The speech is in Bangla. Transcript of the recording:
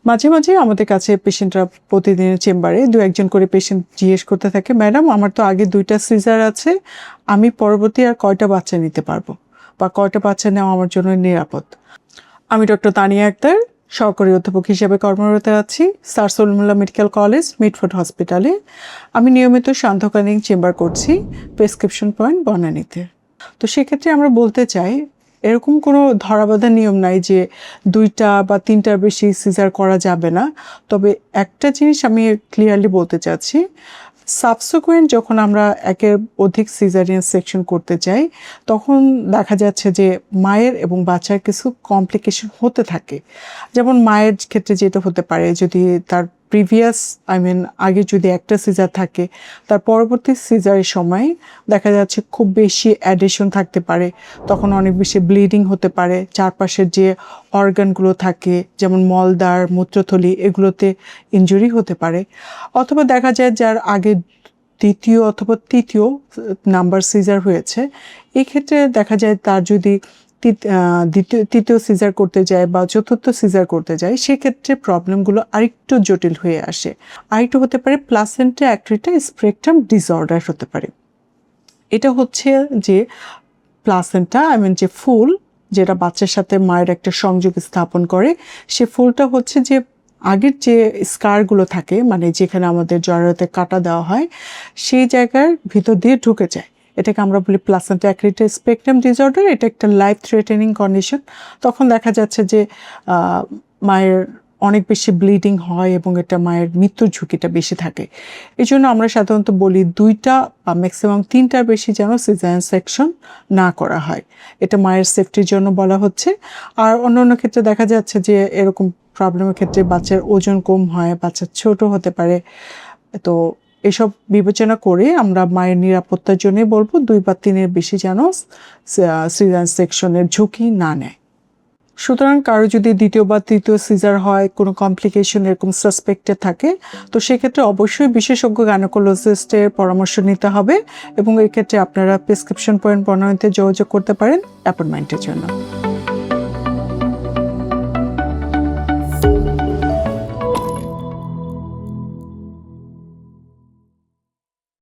মাঝে মাঝে আমাদের কাছে পেশেন্টরা প্রতিদিনের চেম্বারে দু একজন করে পেশেন্ট জিজ্ঞেস করতে থাকে, ম্যাডাম আমার তো আগে 2টা সিজার আছে, আমি পরবর্তী আর কয়টা বাচ্চা নিতে পারবো বা কয়টা বাচ্চা নেওয়া আমার জন্য নিরাপদ। আমি ডক্টর তানিয়া আক্তার, সহকারী অধ্যাপক হিসেবে কর্মরত আছি sir Salimullah medical college, Mitford হসপিটালে। আমি নিয়মিত সান্ধ্যকালীন চেম্বার করছি প্রেসক্রিপশন পয়েন্ট বনানীতে। তো সেক্ষেত্রে আমরা বলতে চাই, এরকম কোনো ধরাবাঁধা নিয়ম নাই যে 2টা বা 3টার বেশি সিজার করা যাবে না। তবে একটা জিনিস আমি ক্লিয়ারলি বলতে চাচ্ছি, সাবসিকুয়েন্ট যখন আমরা একের অধিক সিজারিয়ান সেকশন করতে চাই, তখন দেখা যাচ্ছে যে মায়ের এবং বাচ্চার কিছু কমপ্লিকেশন হতে থাকে। যেমন মায়ের ক্ষেত্রে যেটা হতে পারে, যদি তার প্রিভিয়াস আগে যদি একটা সিজার থাকে, তার পরবর্তী সিজারের সময় দেখা যাচ্ছে খুব বেশি অ্যাডিশন থাকতে পারে, তখন অনেক বেশি ব্লিডিং হতে পারে, চারপাশের যে অর্গানগুলো থাকে যেমন মলদ্বার, মূত্রথলি, এগুলোতে ইনজুরি হতে পারে। অথবা দেখা যায় যার আগে 2য় অথবা 3য় নাম্বার সিজার হয়েছে, এই ক্ষেত্রে দেখা যায় তার যদি তৃতীয় সিজার করতে যায় বা চতুর্থ সিজার করতে যায়, সেক্ষেত্রে প্রবলেমগুলো আরেকটু জটিল হয়ে আসে। আরেকটু হতে পারে প্লাসেন্টা অ্যাক্রিটা স্পেকট্রাম ডিসঅর্ডার হতে পারে। এটা হচ্ছে যে প্লাসেন্টা যে ফুল, যেটা বাচ্চার সাথে মায়ের একটা সংযোগ স্থাপন করে, সে ফুলটা হচ্ছে যে আগের যে স্কারগুলো থাকে, মানে যেখানে আমাদের জরায়ুতে কাটা দেওয়া হয়, সেই জায়গার ভিতর দিয়ে ঢুকে যায়। এটাকে আমরা বলি প্লাসেন্টা অ্যাক্রিটা স্পেকট্রাম ডিসঅর্ডার। এটা একটা লাইফ থ্রেটেনিং কন্ডিশন। তখন দেখা যাচ্ছে যে মায়ের অনেক বেশি ব্লিডিং হয় এবং এটা মায়ের মৃত্যুর ঝুঁকিটা বেশি থাকে। এই জন্য আমরা সাধারণত বলি 2টা বা ম্যাক্সিমাম 3টার বেশি যেন সিজারিয়ান সেকশন না করা হয়। এটা মায়ের সেফটির জন্য বলা হচ্ছে। আর অন্য ক্ষেত্রে দেখা যাচ্ছে যে এরকম প্রবলেমের ক্ষেত্রে বাচ্চার ওজন কম হয়, বাচ্চা ছোট হতে পারে। তো এসব বিবেচনা করে আমরা মায়ের নিরাপত্তার জন্যই বলবো 2 বা 3-এর বেশি যেন সিজারিয়ান সেকশনের ঝুঁকি না নেয়। সুতরাং কারো যদি 2য় বা 3য় সিজার হয়, কোনো কমপ্লিকেশন এরকম সাসপেক্টেড থাকে, তো সেক্ষেত্রে অবশ্যই বিশেষজ্ঞ গাইনোকোলজিস্টের পরামর্শ নিতে হবে এবং এক্ষেত্রে আপনারা প্রেসক্রিপশন পয়েন্ট বনানীতে যোগাযোগ করতে পারেন অ্যাপয়েন্টমেন্টের জন্য।